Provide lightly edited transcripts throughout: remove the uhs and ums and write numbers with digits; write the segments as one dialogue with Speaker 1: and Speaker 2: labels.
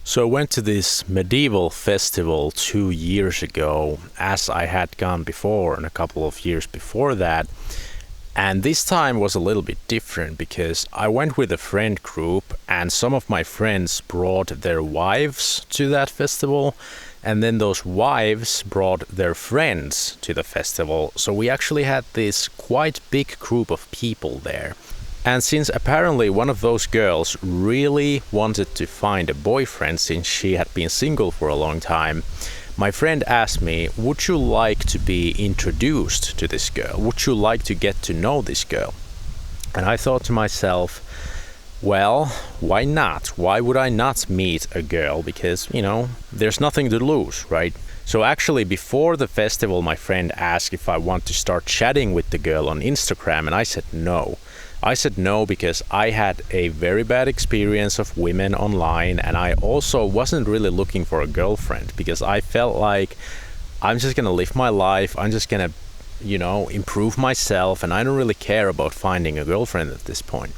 Speaker 1: So I went to this medieval festival 2 years ago, as I had gone before and a couple of years before that. And this time was a little bit different because I went with a friend group and some of my friends brought their wives to that festival. And then those wives brought their friends to the festival. So we actually had this quite big group of people there. And since apparently one of those girls really wanted to find a boyfriend since she had been single for a long time, my friend asked me, would you like to be introduced to this girl? Would you like to get to know this girl? And I thought to myself, well, why not? Why would I not meet a girl? Because, there's nothing to lose, right? So actually, before the festival, my friend asked if I want to start chatting with the girl on Instagram, and I said no. I said no because I had a very bad experience of women online, and I also wasn't really looking for a girlfriend because I felt like I'm just gonna live my life, I'm just gonna, improve myself, and I don't really care about finding a girlfriend at this point.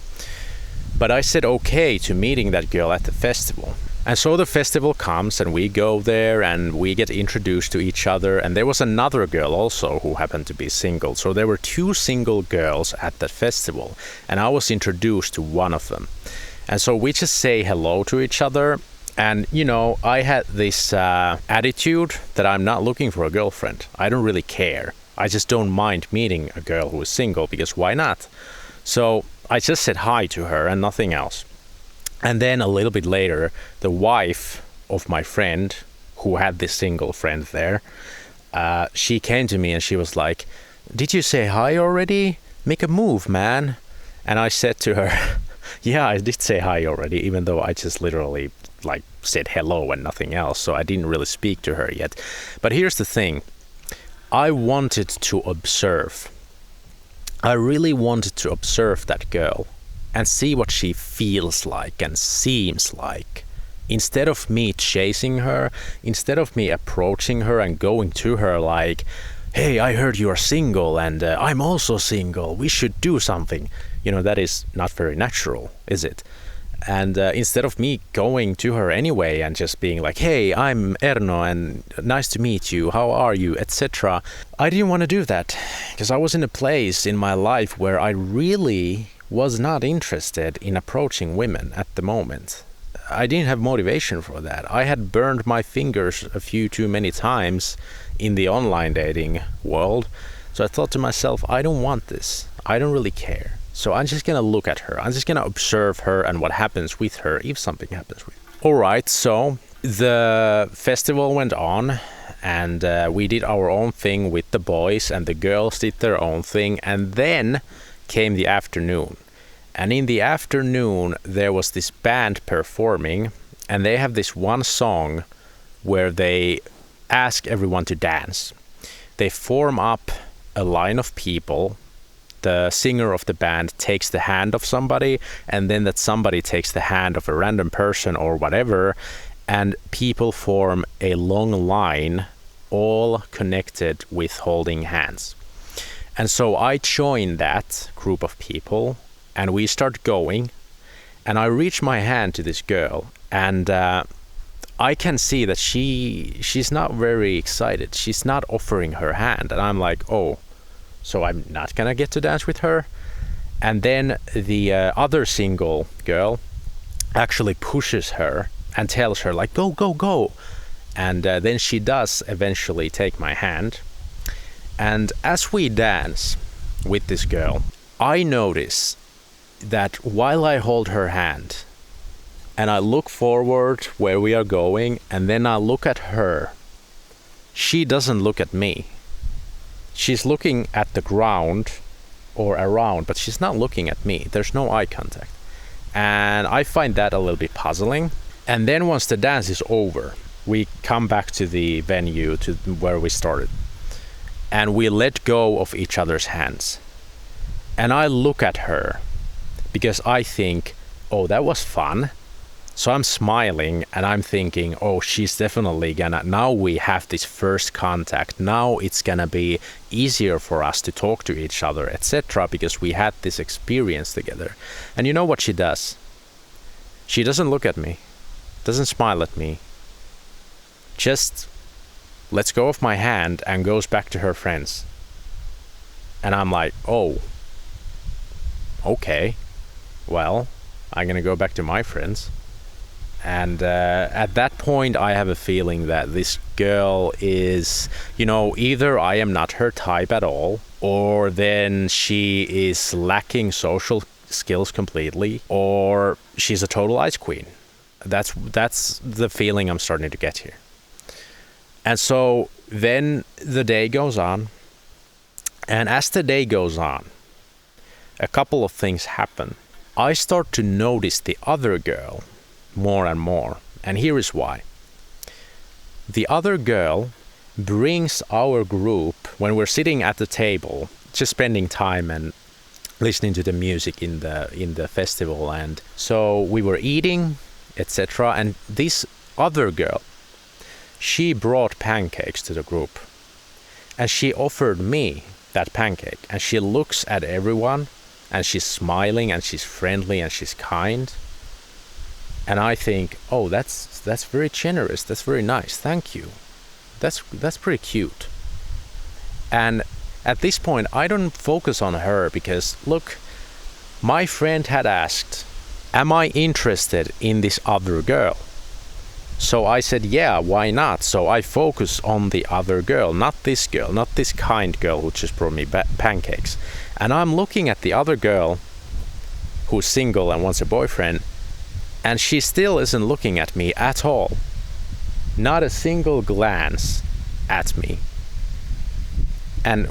Speaker 1: But I said okay to meeting that girl at the festival. And so the festival comes and we go there and we get introduced to each other. And there was another girl also who happened to be single. So there were two single girls at that festival and I was introduced to one of them. And so we just say hello to each other. And, I had this attitude that I'm not looking for a girlfriend. I don't really care. I just don't mind meeting a girl who is single because why not? So I just said hi to her and nothing else. And then a little bit later, the wife of my friend, who had this single friend there, she came to me and she was like, did you say hi already? Make a move, man. And I said to her, yeah, I did say hi already, even though I just literally said hello and nothing else. So I didn't really speak to her yet. But here's the thing. I wanted to observe. I really wanted to observe that girl and see what she feels like and seems like. Instead of me chasing her, instead of me approaching her and going to her like, hey, I heard you are single and I'm also single, we should do something. That is not very natural, is it? And instead of me going to her anyway and just being like, hey, I'm Erno and nice to meet you, how are you, etc. I didn't want to do that because I was in a place in my life where I really was not interested in approaching women at the moment. I didn't have motivation for that. I had burned my fingers a few too many times in the online dating world. So I thought to myself, I don't want this. I don't really care. So I'm just gonna look at her. I'm just gonna observe her and what happens with her if something happens with her. Alright, so the festival went on and we did our own thing with the boys and the girls did their own thing, and then came the afternoon. And in the afternoon there was this band performing and they have this one song where they ask everyone to dance. They form up a line of people. The singer of the band takes the hand of somebody and then that somebody takes the hand of a random person or whatever, and people form a long line all connected with holding hands. And so I joined that group of people and we start going and I reach my hand to this girl and I can see that she's not very excited. She's not offering her hand and I'm like, oh, so I'm not gonna get to dance with her? And then the other single girl actually pushes her and tells her like, go, go, go. And then she does eventually take my hand. And as we dance with this girl, I notice that while I hold her hand and I look forward where we are going and then I look at her, she doesn't look at me. She's looking at the ground or around, but she's not looking at me. There's no eye contact. And I find that a little bit puzzling. And then once the dance is over, we come back to the venue to where we started. And we let go of each other's hands. And I look at her because I think, oh, that was fun. So I'm smiling and I'm thinking, oh, she's definitely gonna, now we have this first contact. Now it's gonna be easier for us to talk to each other, etc. because we had this experience together. And you know what she does? She doesn't look at me. doesn't smile at me, just lets go of my hand and goes back to her friends. And I'm like, oh, okay, well, I'm gonna go back to my friends. And at that point, I have a feeling that this girl is, either I am not her type at all, or then she is lacking social skills completely, or she's a total ice queen. That's the feeling I'm starting to get here. And so then the day goes on, and as the day goes on, a couple of things happen. I start to notice the other girl more and more, and here is why. The other girl brings our group, when we're sitting at the table, just spending time and listening to the music in the festival, and so we were eating, etc. And this other girl, she brought pancakes to the group, and she offered me that pancake, and she looks at everyone, and she's smiling, and she's friendly, and she's kind. And I think, oh, that's very generous. That's very nice. Thank you. That's pretty cute. And at this point, I don't focus on her because, look, my friend had asked, am I interested in this other girl? So I said, yeah, why not? So I focus on the other girl, not this girl, not this kind girl who just brought me pancakes. And I'm looking at the other girl who's single and wants a boyfriend, and she still isn't looking at me at all. Not a single glance at me. And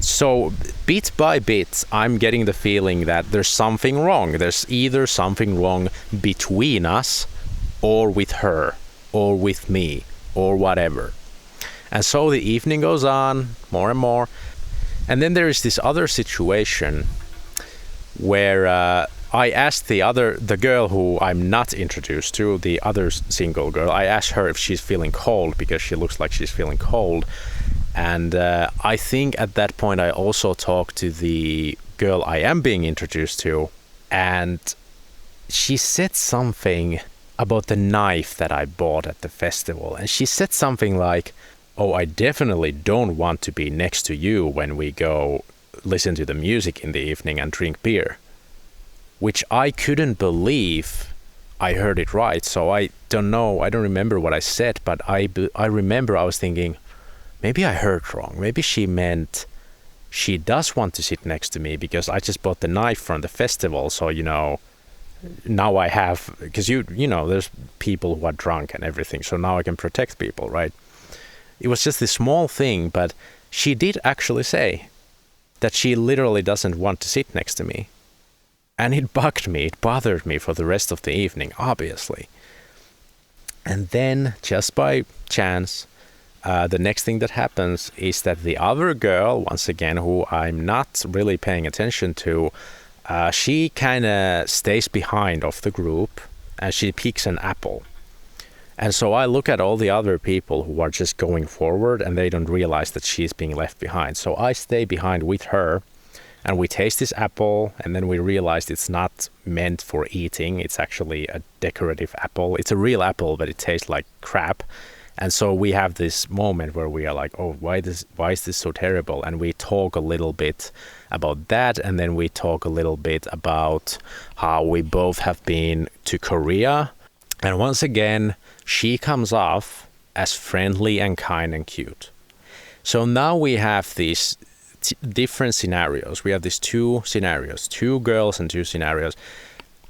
Speaker 1: so bit by bit, I'm getting the feeling that there's something wrong. There's either something wrong between us, or with her, or with me, or whatever. And so the evening goes on more and more. And then there is this other situation where I asked the girl who I'm not introduced to, the other single girl, I asked her if she's feeling cold, because she looks like she's feeling cold. And I think at that point I also talked to the girl I am being introduced to, and she said something about the knife that I bought at the festival. And she said something like, oh, I definitely don't want to be next to you when we go listen to the music in the evening and drink beer. Which I couldn't believe I heard it right. So I don't know, I don't remember what I said, but I remember I was thinking, maybe I heard wrong. Maybe she meant she does want to sit next to me because I just bought the knife from the festival. So, now I have, because there's people who are drunk and everything. So now I can protect people, right? It was just this small thing, but she did actually say that she literally doesn't want to sit next to me. And it bugged me, it bothered me for the rest of the evening, obviously. And then, just by chance, the next thing that happens is that the other girl, once again, who I'm not really paying attention to, she kind of stays behind of the group, and she picks an apple. And so I look at all the other people who are just going forward, and they don't realize that she's being left behind. So I stay behind with her, and we taste this apple, and then we realized it's not meant for eating. It's actually a decorative apple. It's a real apple, but it tastes like crap. And so we have this moment where we are like, oh, why is this so terrible? And we talk a little bit about that, and then we talk a little bit about how we both have been to Korea. And once again, she comes off as friendly and kind and cute. So now we have these different scenarios. We have these two scenarios, two girls and two scenarios.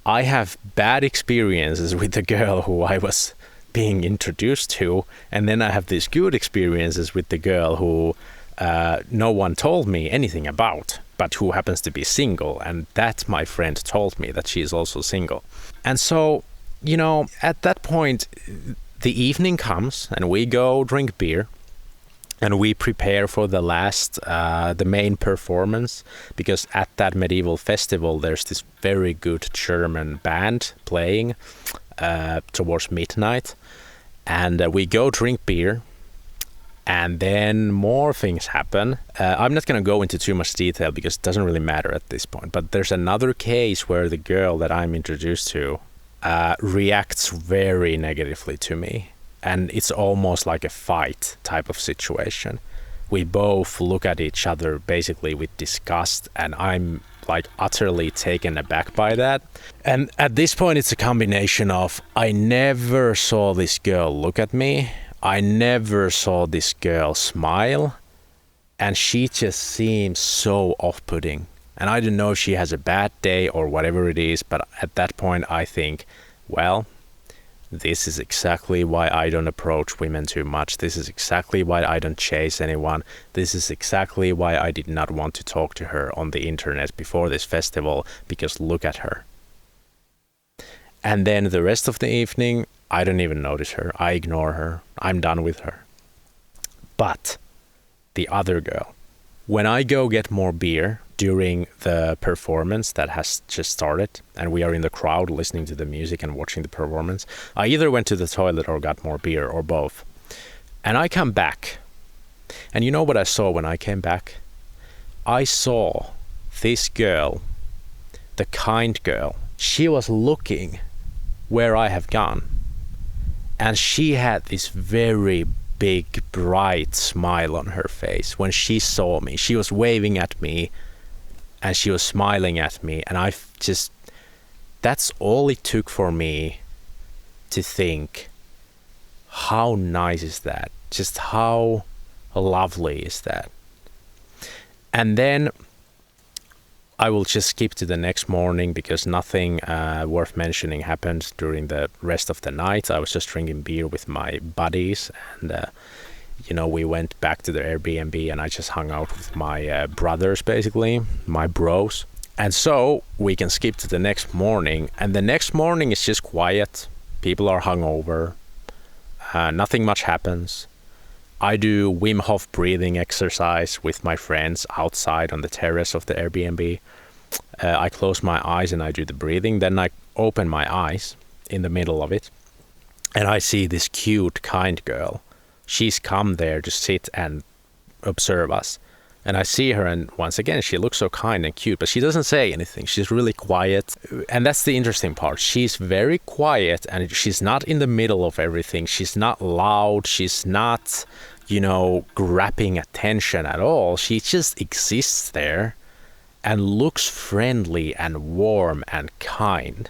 Speaker 1: I have bad experiences with the girl who I was being introduced to, and then I have these good experiences with the girl who no one told me anything about, but who happens to be single, and that my friend told me that she is also single. And so, at that point, the evening comes, and we go drink beer, and we prepare for the main performance, because at that medieval festival, there's this very good German band playing towards midnight, and we go drink beer, and then more things happen. I'm not going to go into too much detail because it doesn't really matter at this point, but there's another case where the girl that I'm introduced to reacts very negatively to me. And it's almost like a fight type of situation. We both look at each other basically with disgust, and I'm like utterly taken aback by that. And at this point, it's a combination of I never saw this girl look at me, I never saw this girl smile, and she just seems so off-putting. And I don't know if she has a bad day or whatever it is, but at that point I think, well, this is exactly why I don't approach women too much. This is exactly why I don't chase anyone. This is exactly why I did not want to talk to her on the internet before this festival, because look at her. And then the rest of the evening, I don't even notice her. I ignore her. I'm done with her. But the other girl, when I go get more beer during the performance that has just started, and we are in the crowd listening to the music and watching the performance, I either went to the toilet or got more beer, or both. And I come back. And you know what I saw when I came back? I saw this girl, the kind girl. She was looking where I have gone. And she had this very big, bright smile on her face when she saw me. She was waving at me and she was smiling at me, and that's all it took for me to think, how nice is that? Just how lovely is that? And then I will just skip to the next morning because nothing worth mentioning happened during the rest of the night. I was just drinking beer with my buddies, and we went back to the Airbnb, and I just hung out with my brothers, basically, my bros. And so we can skip to the next morning, and the next morning is just quiet. People are hungover. Nothing much happens. I do Wim Hof breathing exercise with my friends outside on the terrace of the Airbnb. I close my eyes and I do the breathing. Then I open my eyes in the middle of it, and I see this cute, kind girl. She's come there to sit and observe us. And I see her, and once again, she looks so kind and cute, but she doesn't say anything. She's really quiet. And that's the interesting part. She's very quiet, and she's not in the middle of everything. She's not loud. She's not, grabbing attention at all. She just exists there and looks friendly and warm and kind.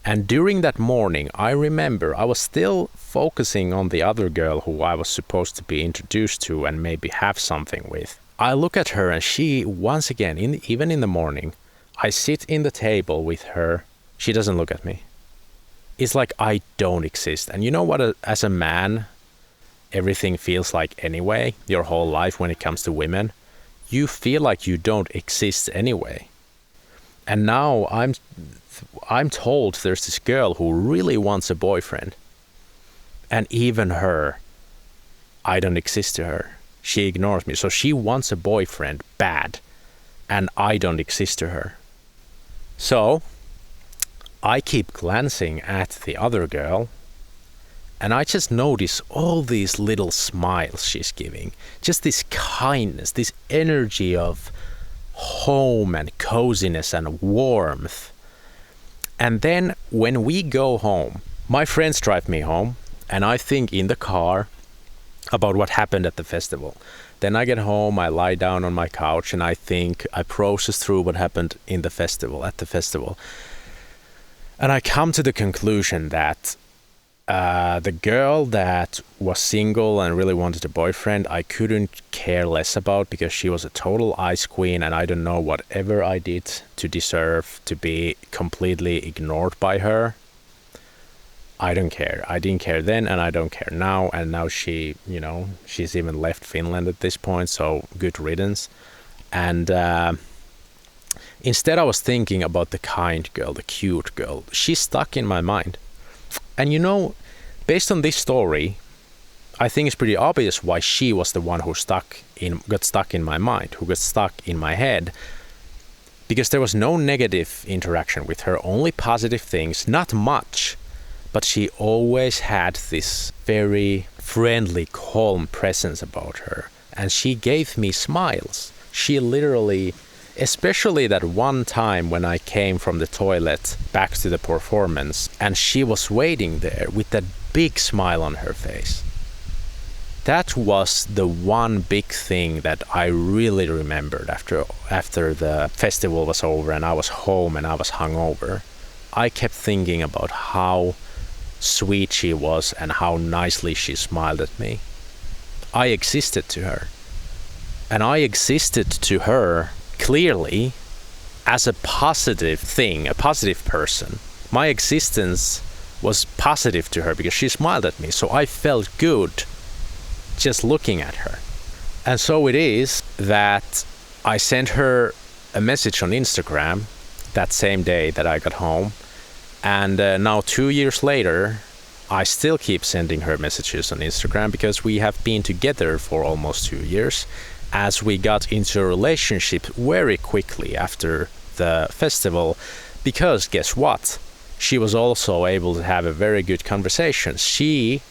Speaker 1: And during that morning, I remember I was still focusing on the other girl who I was supposed to be introduced to and maybe have something with. I look at her, and she, once again, even in the morning, I sit in the table with her. She doesn't look at me. It's like I don't exist. And you know what, as a man, everything feels like anyway, your whole life when it comes to women, you feel like you don't exist anyway. And now I'm told there's this girl who really wants a boyfriend. And even her, I don't exist to her. She ignores me. So she wants a boyfriend bad, and I don't exist to her. So I keep glancing at the other girl, and I just notice all these little smiles she's giving. Just this kindness, this energy of home and coziness and warmth. And then when we go home, my friends drive me home, and I think in the car about what happened at the festival. Then I get home, I lie down on my couch, and I process through what happened at the festival. And I come to the conclusion that the girl that was single and really wanted a boyfriend, I couldn't care less about, because she was a total ice queen, and I don't know whatever I did to deserve to be completely ignored by her. I don't care. I didn't care then, and I don't care now. And now she, she's even left Finland at this point, so good riddance. And instead I was thinking about the kind girl, the cute girl. She's stuck in my mind. And based on this story, I think it's pretty obvious why she was the one who got stuck in my mind, who got stuck in my head. Because there was no negative interaction with her, only positive things, not much. But she always had this very friendly, calm presence about her. And she gave me smiles. She literally Especially that one time when I came from the toilet back to the performance and she was waiting there with that big smile on her face. That was the one big thing that I really remembered after the festival was over and I was home and I was hungover. I kept thinking about how sweet she was and how nicely she smiled at me. I existed to her. And I existed to her clearly as a positive thing, a positive person. My existence was positive to her because she smiled at me, so I felt good just looking at her. And so it is that I sent her a message on Instagram that same day that I got home, and now 2 years later I still keep sending her messages on Instagram because we have been together for almost 2 years, as we got into a relationship very quickly after the festival, because guess what? She was also able to have a very good conversation. She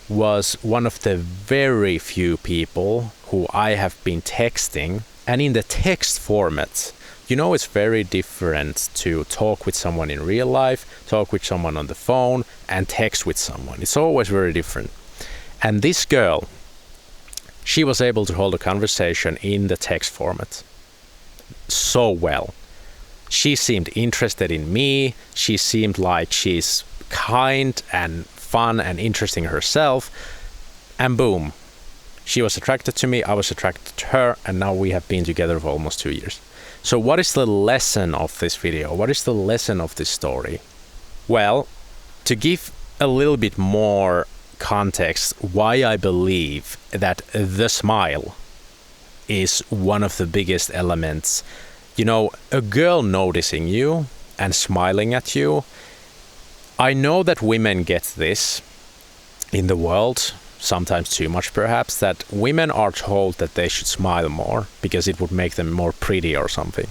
Speaker 1: was one of the very few people who I have been texting, and in the text format. You know, it's very different to talk with someone in real life, talk with someone on the phone, and text with someone. It's always very different. And this girl, she was able to hold a conversation in the text format so well. She seemed interested in me. She seemed like she's kind and fun and interesting herself. And boom, she was attracted to me, I was attracted to her, and now we have been together for almost 2 years. So what is the lesson of this video? What is the lesson of this story? Well, to give a little bit more context why I believe that the smile is one of the biggest elements. You know, a girl noticing you and smiling at you. I know that women get this in the world, sometimes too much perhaps, that women are told that they should smile more because it would make them more pretty or something.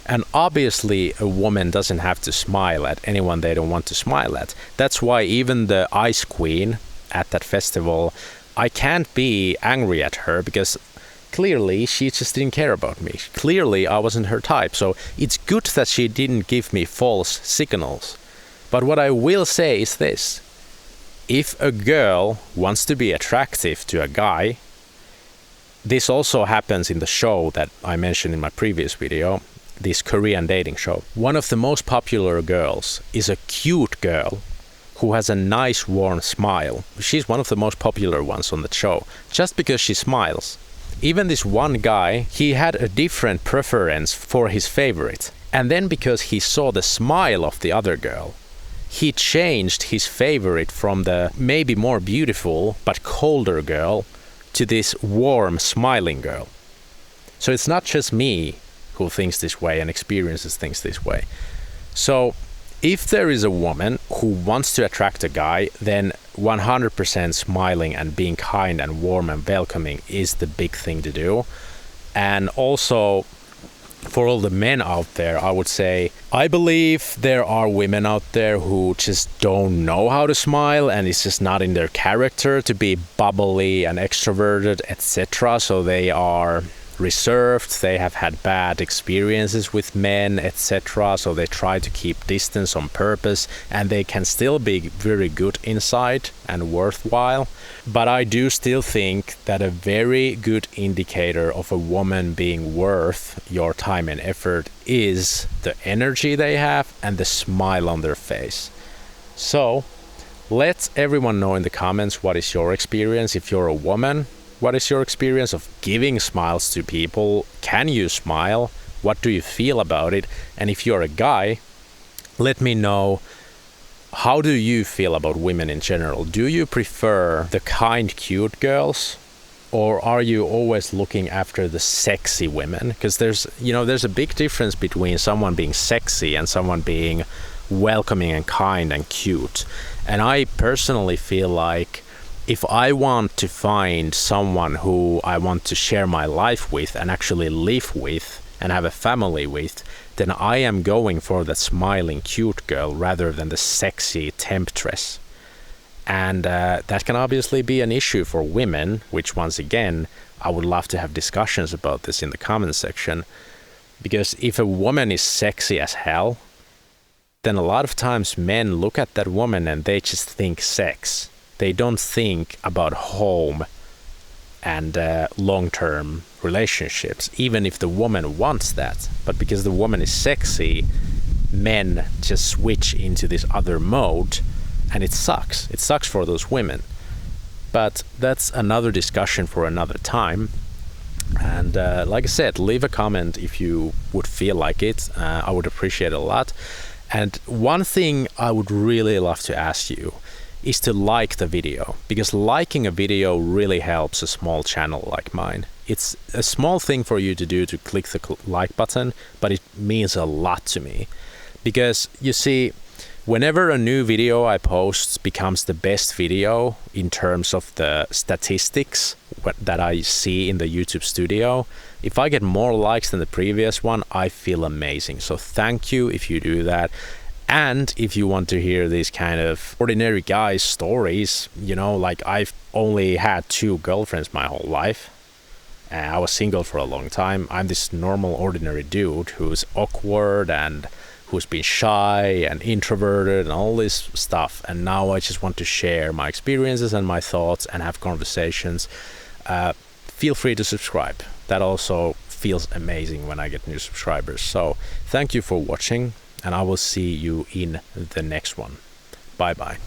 Speaker 1: And obviously a woman doesn't have to smile at anyone they don't want to smile at. That's why even the Ice Queen at that festival, I can't be angry at her because clearly she just didn't care about me. Clearly I wasn't her type. So it's good that she didn't give me false signals. But what I will say is this. If a girl wants to be attractive to a guy, this also happens in the show that I mentioned in my previous video, this Korean dating show. One of the most popular girls is a cute girl who has a nice warm smile. She's one of the most popular ones on the show, just because she smiles. Even this one guy, he had a different preference for his favorite. And then because he saw the smile of the other girl, he changed his favorite from the maybe more beautiful but colder girl to this warm smiling girl. So it's not just me who thinks this way and experiences things this way. So if there is a woman who wants to attract a guy, then 100% smiling and being kind and warm and welcoming is the big thing to do. And also, for all the men out there, I would say, I believe there are women out there who just don't know how to smile and it's just not in their character to be bubbly and extroverted, etc. So they are reserved, they have had bad experiences with men, etc. So they try to keep distance on purpose, and they can still be very good inside and worthwhile. But I do still think that a very good indicator of a woman being worth your time and effort is the energy they have and the smile on their face. So let everyone know in the comments what is your experience. If you're a woman, what is your experience of giving smiles to people? Can you smile? What do you feel about it? And if you're a guy, let me know, how do you feel about women in general? Do you prefer the kind, cute girls? Or are you always looking after the sexy women? Because there's a big difference between someone being sexy and someone being welcoming and kind and cute. And I personally feel like if I want to find someone who I want to share my life with and actually live with and have a family with, then I am going for the smiling cute girl rather than the sexy temptress. And that can obviously be an issue for women, which once again, I would love to have discussions about this in the comment section. Because if a woman is sexy as hell, then a lot of times men look at that woman and they just think sex. They don't think about home and long-term relationships, even if the woman wants that. But because the woman is sexy, men just switch into this other mode, and it sucks. It sucks for those women. But that's another discussion for another time. And like I said, leave a comment if you would feel like it. I would appreciate it a lot. And one thing I would really love to ask you is to like the video, because liking a video really helps a small channel like mine. It's a small thing for you to do, to click the like button, but it means a lot to me. Because you see, whenever a new video I post becomes the best video in terms of the statistics that I see in the YouTube studio, if I get more likes than the previous one, I feel amazing. So thank you if you do that. And if you want to hear these kind of ordinary guys stories, you know, like I've only had 2 girlfriends my whole life. I was single for a long time. I'm this normal, ordinary dude who's awkward and who's been shy and introverted and all this stuff. And now I just want to share my experiences and my thoughts and have conversations. Feel free to subscribe. That also feels amazing when I get new subscribers. So thank you for watching, and I will see you in the next one. Bye bye.